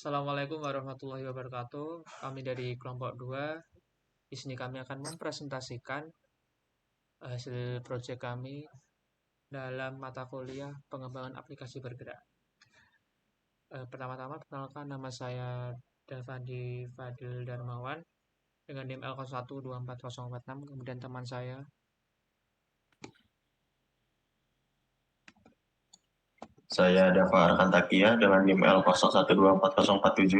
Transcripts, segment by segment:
Assalamualaikum warahmatullahi wabarakatuh. Kami dari kelompok 2. Di sini kami akan mempresentasikan hasil proyek kami dalam mata kuliah pengembangan aplikasi bergerak. Pertama-tama perkenalkan, nama saya Davandi Fadil Darmawan dengan NIM L01244046. Kemudian teman saya Saya Dava Arkan Takia dengan NIM L01244047.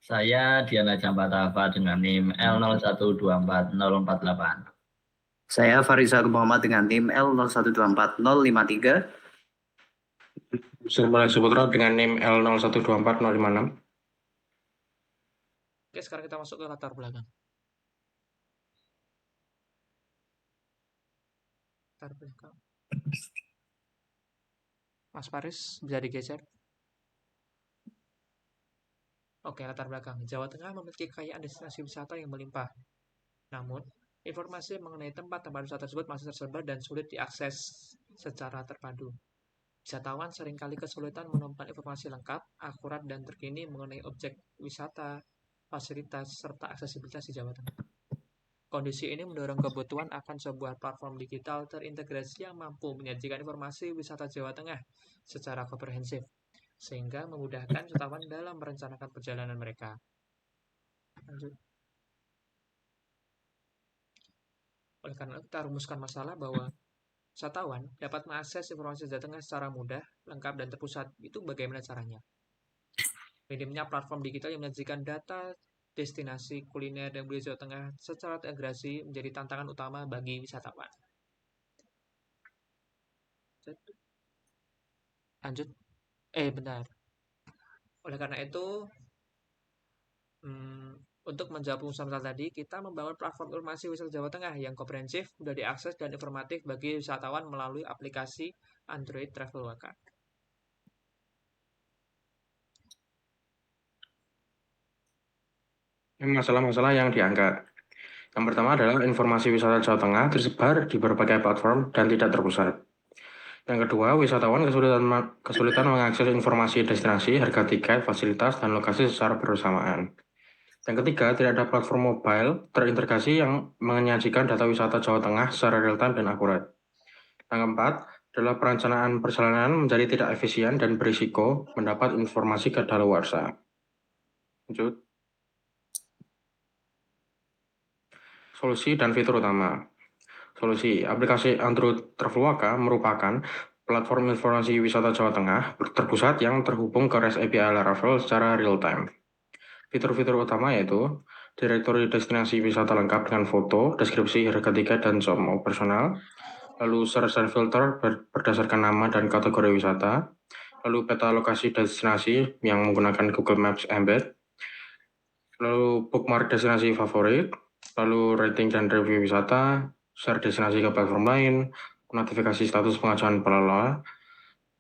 Saya Diana Jampatava dengan NIM L01240448. Saya Farizal Muhammad dengan NIM L01244053. Sirmala Suputra dengan NIM L012456. Oke, sekarang kita masuk ke latar belakang. Mas Faris, bisa digeser? Oke, latar belakang. Jawa Tengah memiliki kekayaan destinasi wisata yang melimpah. Namun, informasi mengenai tempat-tempat wisata tersebut masih tersebar dan sulit diakses secara terpadu. Wisatawan seringkali kesulitan menemukan informasi lengkap, akurat, dan terkini mengenai objek wisata, fasilitas, serta aksesibilitas di Jawa Tengah. Kondisi ini mendorong kebutuhan akan sebuah platform digital terintegrasi yang mampu menyajikan informasi wisata Jawa Tengah secara komprehensif, sehingga memudahkan wisatawan dalam merencanakan perjalanan mereka. Lanjut. Oleh karena itu, kita rumuskan masalah bahwa wisatawan dapat mengakses informasi Jawa Tengah secara mudah, lengkap, dan terpusat. Itu bagaimana caranya? Minimnya platform digital yang menyajikan data destinasi kuliner dan budaya Jawa Tengah secara terintegrasi menjadi tantangan utama bagi wisatawan. Lanjut. Benar. Oleh karena itu, untuk menjawab urusan tadi, kita membangun platform informasi wisata Jawa Tengah yang komprehensif, mudah diakses, dan informatif bagi wisatawan melalui aplikasi Android Traveloka. Masalah-masalah yang diangkat. Yang pertama adalah informasi wisata Jawa Tengah tersebar di berbagai platform dan tidak terpusat. Yang kedua, wisatawan kesulitan mengakses informasi destinasi, harga tiket, fasilitas, dan lokasi secara bersamaan. Yang ketiga, tidak ada platform mobile terintegrasi yang menyajikan data wisata Jawa Tengah secara real-time dan akurat. Yang keempat, adalah perencanaan perjalanan menjadi tidak efisien dan berisiko mendapat informasi kadaluarsa. Lanjut. Solusi dan fitur utama. Solusi, aplikasi Android Traveloka merupakan platform informasi wisata Jawa Tengah terpusat yang terhubung ke REST API Laravel secara real-time. Fitur-fitur utama yaitu direktori destinasi wisata lengkap dengan foto, deskripsi, harga tiket, dan jam operasional, lalu search and filter berdasarkan nama dan kategori wisata, lalu peta lokasi destinasi yang menggunakan Google Maps Embed, lalu bookmark destinasi favorit, lalu rating dan review wisata, share destinasi ke platform lain, notifikasi status pengajuan pengelola,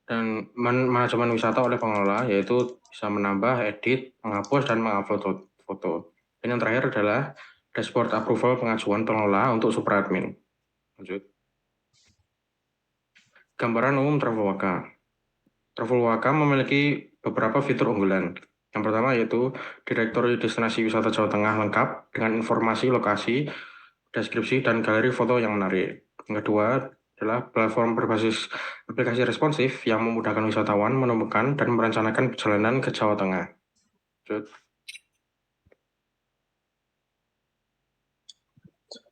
dan manajemen wisata oleh pengelola, yaitu bisa menambah, edit, menghapus, dan mengupload foto. Dan yang terakhir adalah dashboard approval pengajuan pengelola untuk super admin. Lanjut. Gambaran umum Traveloka. Traveloka memiliki beberapa fitur unggulan. Yang pertama yaitu direktori destinasi wisata Jawa Tengah lengkap dengan informasi lokasi, deskripsi, dan galeri foto yang menarik. Yang kedua adalah platform berbasis aplikasi responsif yang memudahkan wisatawan menemukan dan merencanakan perjalanan ke Jawa Tengah. Lanjut.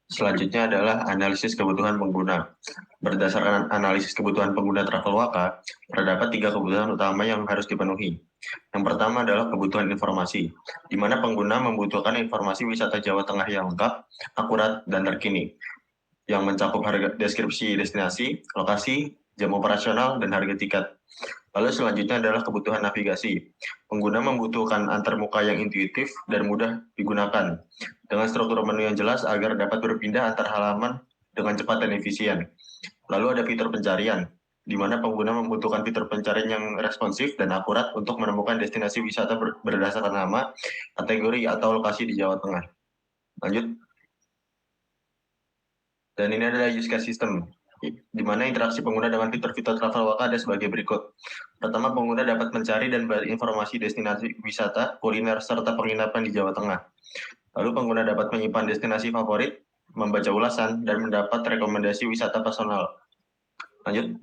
Selanjutnya adalah analisis kebutuhan pengguna. Berdasarkan analisis kebutuhan pengguna Traveloka, terdapat 3 kebutuhan utama yang harus dipenuhi. Yang pertama adalah kebutuhan informasi, di mana pengguna membutuhkan informasi wisata Jawa Tengah yang lengkap, akurat, dan terkini, yang mencakup harga deskripsi destinasi, lokasi, jam operasional, dan harga tiket. Lalu selanjutnya adalah kebutuhan navigasi. Pengguna membutuhkan antarmuka yang intuitif dan mudah digunakan, dengan struktur menu yang jelas agar dapat berpindah antar halaman dengan cepat dan efisien. Lalu ada fitur pencarian, di mana pengguna membutuhkan fitur pencarian yang responsif dan akurat untuk menemukan destinasi wisata berdasarkan nama, kategori, atau lokasi di Jawa Tengah. Lanjut. Dan ini adalah use case system, di mana interaksi pengguna dengan fitur-fitur Traveloka ada sebagai berikut. Pertama, pengguna dapat mencari dan berinformasi destinasi wisata, kuliner, serta penginapan di Jawa Tengah. Lalu pengguna dapat menyimpan destinasi favorit, membaca ulasan, dan mendapat rekomendasi wisata personal. Lanjut.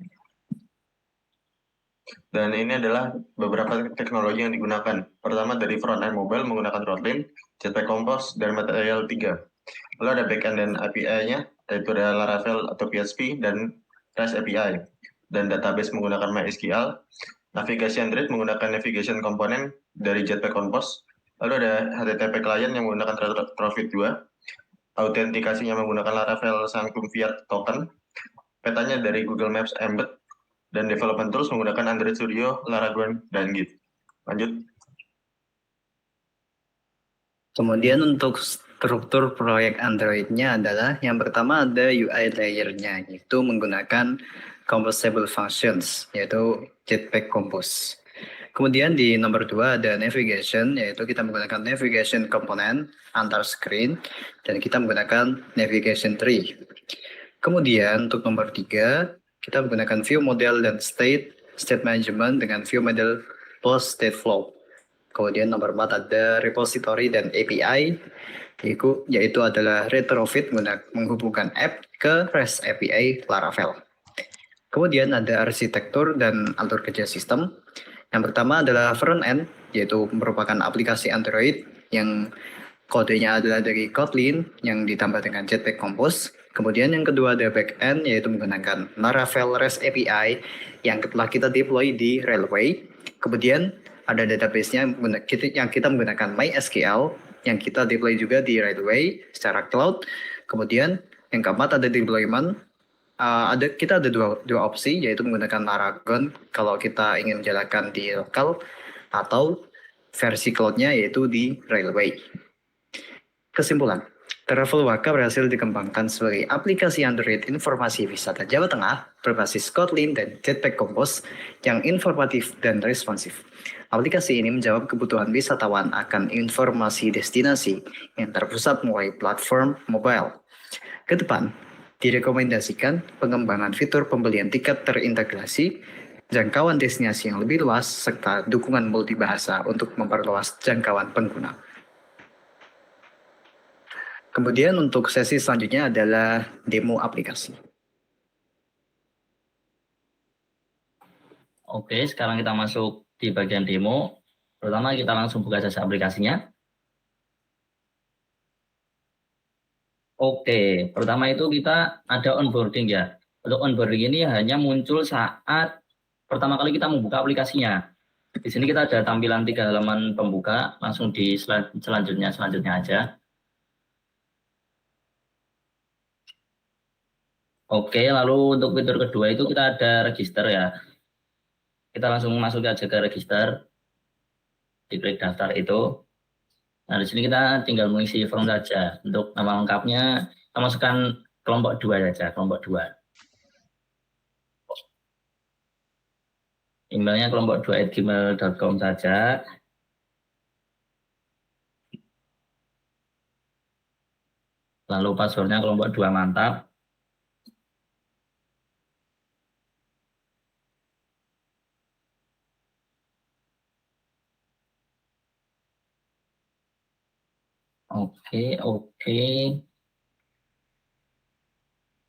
Dan ini adalah beberapa teknologi yang digunakan. Pertama, dari front-end mobile menggunakan Kotlin, Jetpack Compose, dan Material 3. Lalu ada backend dan API-nya, yaitu ada Laravel atau PHP, dan REST API. Dan database menggunakan MySQL. Navigasi Android menggunakan navigation component dari Jetpack Compose. Lalu ada HTTP client yang menggunakan Trophy 2. Autentikasinya menggunakan Laravel Sanctum Fiat Token. Petanya dari Google Maps Embed. Dan development tools menggunakan Android Studio, Laravel, dan Git. Lanjut. Kemudian untuk struktur proyek Android-nya adalah yang pertama ada UI layer-nya, yaitu menggunakan composable functions, yaitu Jetpack Compose. Kemudian di nomor 2 ada navigation, yaitu kita menggunakan navigation component antar screen, dan kita menggunakan navigation tree. Kemudian untuk nomor 3, kita menggunakan view model dan state management dengan view model plus state flow. Kemudian nomor 4 ada repository dan API, yaitu adalah retrofit menghubungkan app ke REST API Laravel. Kemudian ada arsitektur dan alur kerja sistem. Yang pertama adalah front end, yaitu merupakan aplikasi Android yang kodenya adalah dari Kotlin yang ditambah dengan Jetpack Compose. Kemudian yang kedua ada back end, yaitu menggunakan Laravel REST API yang telah kita deploy di Railway. Kemudian ada database-nya yang kita menggunakan MySQL yang kita deploy juga di Railway secara cloud. Kemudian yang keempat ada deployment. Kita ada dua opsi, yaitu menggunakan Laragon kalau kita ingin menjalankan di lokal, atau versi cloud-nya yaitu di Railway. Kesimpulan, Traveloka berhasil dikembangkan sebagai aplikasi Android informasi wisata Jawa Tengah berbasis Kotlin dan Jetpack Compose yang informatif dan responsif. Aplikasi ini menjawab kebutuhan wisatawan akan informasi destinasi yang terpusat melalui platform mobile. Ke depan, direkomendasikan pengembangan fitur pembelian tiket terintegrasi, jangkauan destinasi yang lebih luas, serta dukungan multibahasa untuk memperluas jangkauan pengguna. Kemudian untuk sesi selanjutnya adalah demo aplikasi. Oke, sekarang kita masuk di bagian demo. Pertama kita langsung buka saja aplikasinya. Oke, pertama itu kita ada onboarding ya. Untuk onboarding ini hanya muncul saat pertama kali kita membuka aplikasinya. Di sini kita ada tampilan 3 halaman pembuka, langsung di selanjutnya aja. Oke, lalu untuk fitur kedua itu kita ada register ya. Kita langsung masuk aja ke register, diklik daftar itu. Nah, di sini kita tinggal mengisi form saja. Untuk nama lengkapnya kita masukkan kelompok 2 saja, kelompok 2. Emailnya kelompok 2@gmail.com saja. Lalu passwordnya kelompok 2 mantap.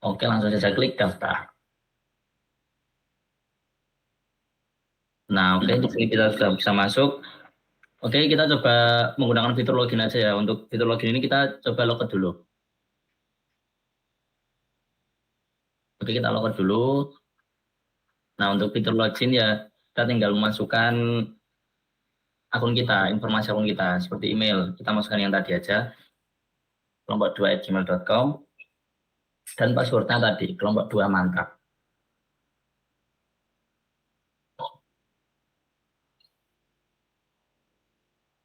Oke, langsung saja klik daftar. Nah, di sini kita sudah bisa masuk. Oke, kita coba menggunakan fitur login aja ya. Untuk fitur login ini kita coba login dulu. Oke, kita login dulu. Nah, untuk fitur login ya, kita tinggal memasukkan akun kita, informasi akun kita, seperti email. Kita masukkan yang tadi aja, kelompok 2@gmail.com. Dan passwordnya tadi, kelompok 2 mantap.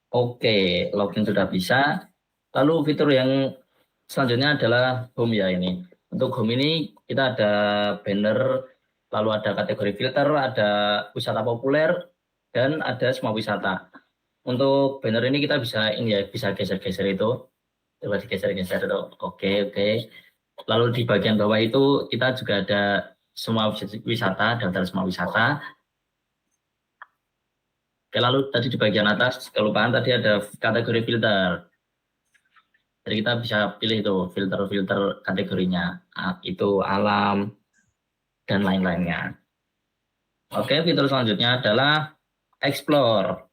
Oke, login sudah bisa. Lalu fitur yang selanjutnya adalah home ya ini. Untuk home ini kita ada banner, lalu ada kategori filter, ada wisata populer, dan ada semua wisata. Untuk banner ini kita bisa geser-geser itu. Coba digeser-geser itu. Oke. Lalu di bagian bawah itu kita juga ada semua wisata, daftar semua wisata. Oke, lalu tadi di bagian atas, kelupaan tadi ada kategori filter. Jadi kita bisa pilih itu filter-filter kategorinya, itu alam dan lain-lainnya. Oke, fitur selanjutnya adalah explore.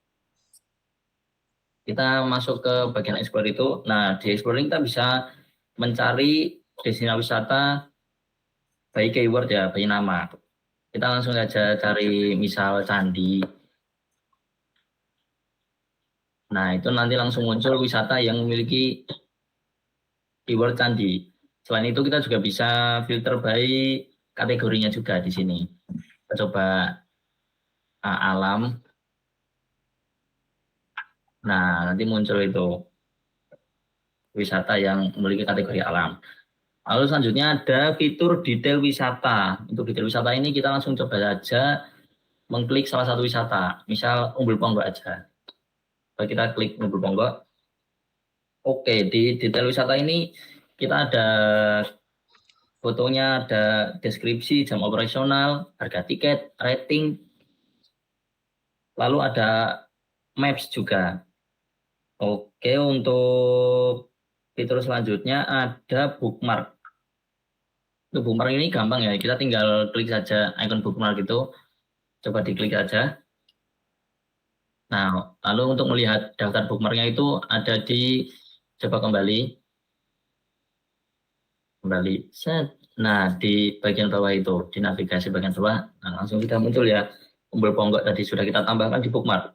Kita masuk ke bagian explore itu. Nah, di explore kita bisa mencari destinasi wisata by keyword ya, by nama. Kita langsung saja cari misal candi. Nah, itu nanti langsung muncul wisata yang memiliki keyword candi. Selain itu kita juga bisa filter by kategorinya juga di sini. Kita coba alam. Nah, nanti muncul itu wisata yang memiliki kategori alam. Lalu selanjutnya ada fitur detail wisata. Untuk detail wisata ini kita langsung coba saja mengklik salah satu wisata. Misal Umbul Ponggok aja. Kita klik Umbul Ponggok. Oke, di detail wisata ini kita ada fotonya, ada deskripsi, jam operasional, harga tiket, rating, lalu ada maps juga. Oke, untuk fitur selanjutnya ada bookmark. Untuk bookmark ini gampang ya, kita tinggal klik saja icon bookmark itu, coba diklik saja. Nah, lalu untuk melihat daftar bookmarknya itu ada di, coba kembali, set. Nah, di bagian bawah itu, di navigasi bagian bawah, nah, langsung kita muncul ya, Umbul Ponggok tadi sudah kita tambahkan di bookmark.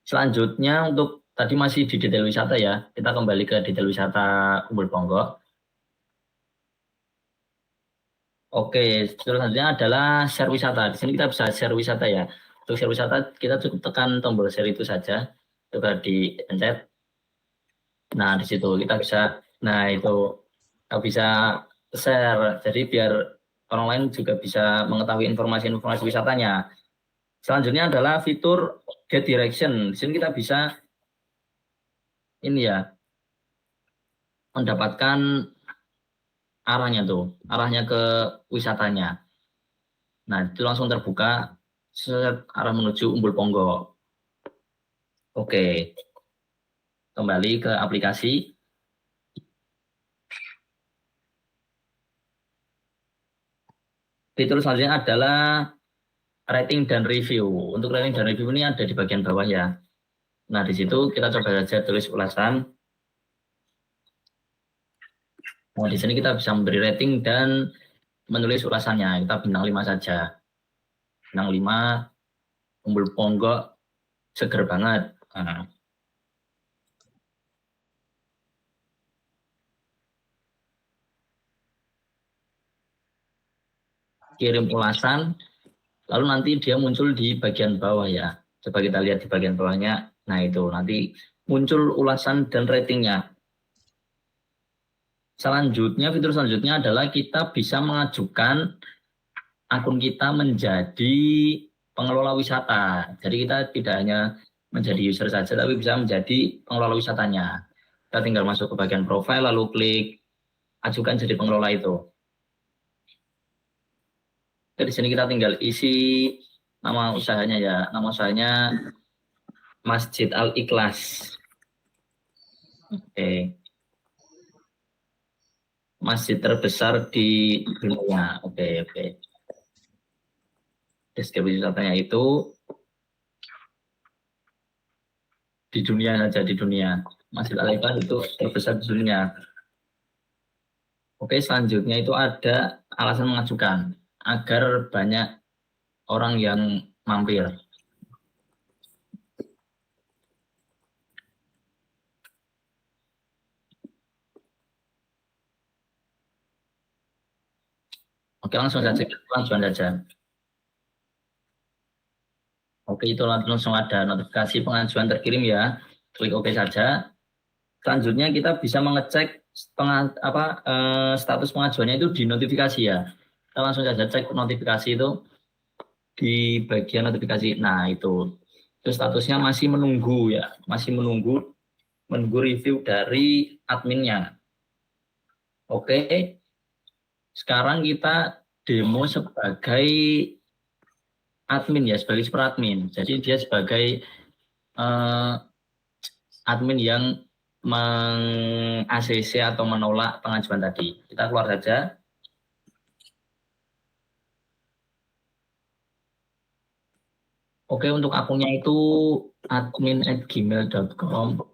Selanjutnya untuk tadi masih di detail wisata ya, kita kembali ke detail wisata Umbul Ponggok. Oke, selanjutnya adalah share wisata. Di sini kita bisa share wisata ya. Untuk share wisata kita cukup tekan tombol share itu saja, coba dipencet. Nah, di situ kita bisa, nah itu kita bisa share. Jadi biar orang lain juga bisa mengetahui informasi-informasi wisatanya. Selanjutnya adalah fitur get direction. Di sini kita bisa ini ya, mendapatkan arahnya tuh, arahnya ke wisatanya. Nah, itu langsung terbuka arah menuju Umbul Ponggok. Oke. Kembali ke aplikasi. Fitur selanjutnya adalah rating dan review. Untuk rating dan review ini ada di bagian bawah ya. Nah, di situ kita coba saja tulis ulasan. Nah, di sini kita bisa memberi rating dan menulis ulasannya. Kita bintang 5 saja. Bintang 5, Umbul Ponggok, seger banget. Nah. Kirim ulasan, lalu nanti dia muncul di bagian bawah ya. Coba kita lihat di bagian bawahnya. Nah, itu nanti muncul ulasan dan ratingnya. Selanjutnya, fitur selanjutnya adalah kita bisa mengajukan akun kita menjadi pengelola wisata. Jadi kita tidak hanya menjadi user saja, tapi bisa menjadi pengelola wisatanya. Kita tinggal masuk ke bagian profile, lalu klik ajukan jadi pengelola itu. Di sini kita tinggal isi nama usahanya ya. Nama usahanya Masjid Al-Ikhlas. Oke. Masjid terbesar di dunia. Oke. Deskripsi wisatanya itu di dunia saja, di dunia. Masjid Al-Ikhlas itu terbesar di dunia. Oke, selanjutnya itu ada alasan mengajukan agar banyak orang yang mampir. Oke, langsung saja, Oke, itu langsung ada notifikasi pengajuan terkirim ya. Klik OK saja. Selanjutnya kita bisa mengecek status pengajuannya itu di notifikasi ya. Kita langsung saja cek notifikasi itu di bagian notifikasi. Nah, itu statusnya masih menunggu ya, masih menunggu review dari adminnya. Oke, sekarang kita demo sebagai admin ya, sebagai super admin. Jadi dia sebagai admin yang meng-ACC atau menolak pengajuan tadi. Kita keluar saja. Oke, untuk akunnya itu admin@gmail.com.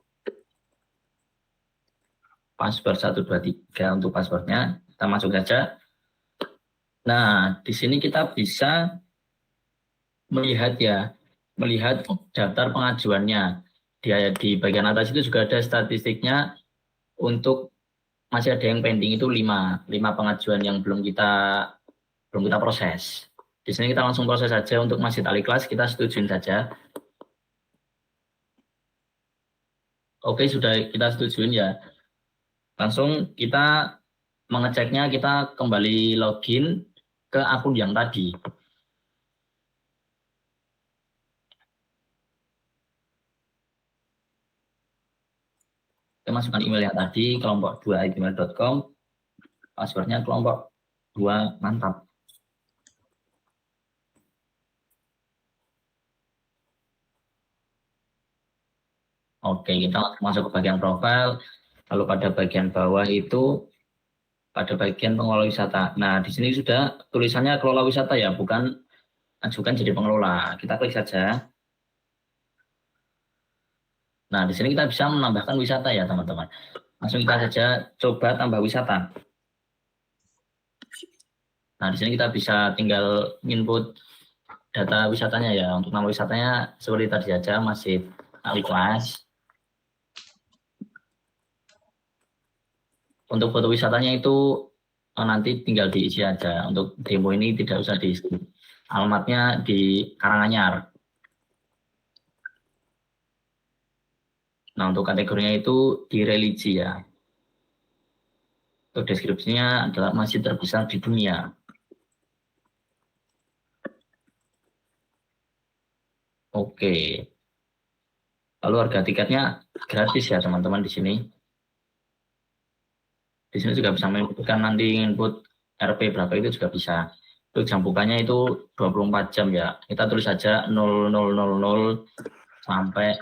Password 123 untuk passwordnya. Kita masuk saja. Nah, di sini kita bisa melihat daftar pengajuannya. Di bagian atas itu juga ada statistiknya. Untuk masih ada yang pending itu 5 pengajuan yang belum kita proses. Di sini kita langsung proses saja. Untuk masjid Al-Ikhlas kita setujuin saja. Oke, sudah kita setujuin ya. Langsung kita mengeceknya, kita kembali login ke akun yang tadi. Kita masukkan email yang tadi, kelompok 2@gmail.com. Passwordnya kelompok 2, mantap. Oke, kita masuk ke bagian profil. Lalu pada bagian bawah itu pada bagian pengelola wisata. Nah, di sini sudah tulisannya kelola wisata ya, bukan ajukan jadi pengelola. Kita klik saja. Nah, di sini kita bisa menambahkan wisata ya, teman-teman. Langsung kita saja coba tambah wisata. Nah, di sini kita bisa tinggal input data wisatanya ya. Untuk nama wisatanya seperti tadi saja, Masjid Al-Ikhlas. Untuk foto wisatanya itu nanti tinggal diisi aja. Untuk demo ini tidak usah diisi. Alamatnya di Karanganyar. Nah, untuk kategorinya itu di religi ya. Untuk deskripsinya adalah masjid terbesar di dunia. Oke. Lalu harga tiketnya gratis ya, teman-teman di sini. Di sini juga bisa menginputkan nanti input RP berapa itu juga bisa. Untuk jam bukanya itu 24 jam ya. Kita tulis saja 0000 sampai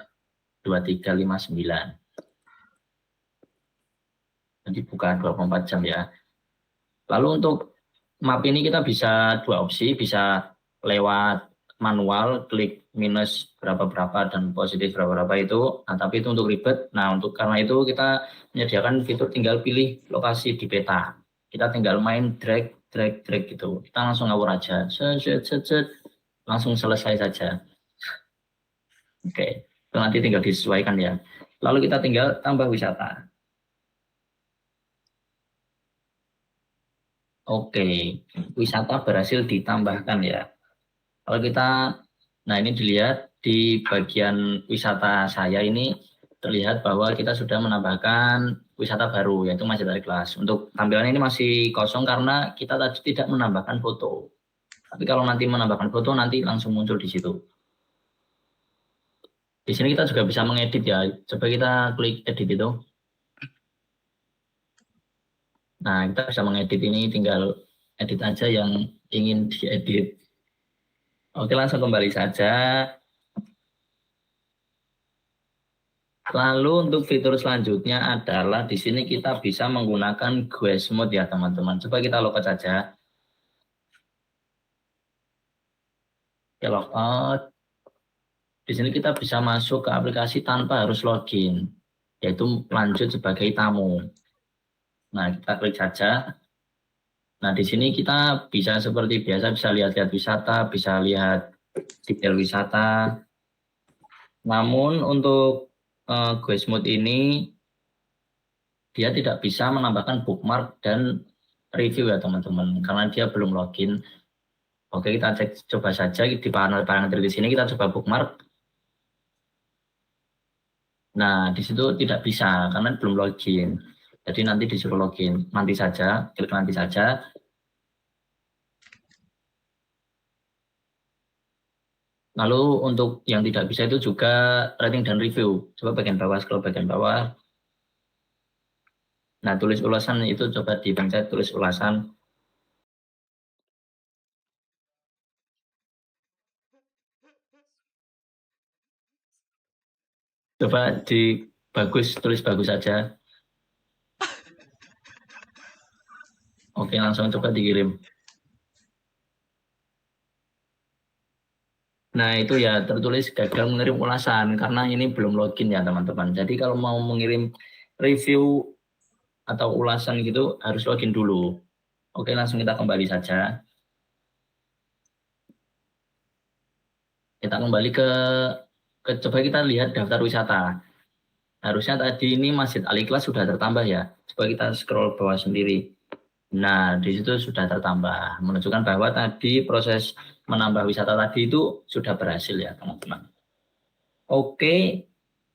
2359. Jadi buka 24 jam ya. Lalu untuk map ini kita bisa 2 opsi, bisa lewat manual, klik minus berapa-berapa dan positif berapa-berapa itu. Nah, tapi itu untuk ribet. Nah, karena itu kita menyediakan fitur tinggal pilih lokasi di peta. Kita tinggal main drag gitu. Kita langsung ngawur aja. Langsung selesai saja. Oke, itu nanti tinggal disesuaikan ya. Lalu kita tinggal tambah wisata. Oke, wisata berhasil ditambahkan ya. Kalau kita, nah ini dilihat di bagian wisata saya ini terlihat bahwa kita sudah menambahkan wisata baru yaitu Masjid Al-Ikhlas. Untuk tampilan ini masih kosong karena kita tadi tidak menambahkan foto. Tapi kalau nanti menambahkan foto nanti langsung muncul di situ. Di sini kita juga bisa mengedit ya. Coba kita klik edit itu. Nah, kita bisa mengedit ini, tinggal edit aja yang ingin diedit. Oke, langsung kembali saja. Lalu untuk fitur selanjutnya adalah di sini kita bisa menggunakan Guest Mode ya teman-teman. Coba kita logout saja. Oke, logout. Di sini kita bisa masuk ke aplikasi tanpa harus login, yaitu lanjut sebagai tamu. Nah, kita klik saja. Nah, di sini kita bisa seperti biasa, bisa lihat-lihat wisata, bisa lihat detail wisata. Namun untuk Guest Mode ini dia tidak bisa menambahkan bookmark dan review ya teman-teman, karena dia belum login. Oke, kita cek coba saja di parameter di sini, kita coba bookmark. Nah, di situ tidak bisa karena belum login. Jadi nanti disuruh login. Nanti saja, klik nanti saja. Lalu untuk yang tidak bisa itu juga rating dan review. Coba bagian bawah, scroll bagian bawah. Nah, tulis ulasan itu coba dipencet tulis ulasan. Coba tulis bagus saja. Oke, langsung coba dikirim. Nah, itu ya tertulis gagal mengirim ulasan karena ini belum login ya, teman-teman. Jadi kalau mau mengirim review atau ulasan gitu harus login dulu. Oke, langsung kita kembali saja. Kita kembali ke coba kita lihat daftar wisata. Harusnya tadi ini Masjid Al-Ikhlas sudah tertambah ya. Coba kita scroll bawah sendiri. Nah, di situ sudah tertambah, menunjukkan bahwa tadi proses menambah wisata tadi itu sudah berhasil ya, teman-teman. Oke,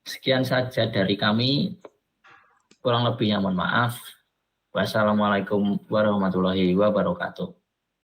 sekian saja dari kami. Kurang lebihnya mohon maaf. Wassalamualaikum warahmatullahi wabarakatuh.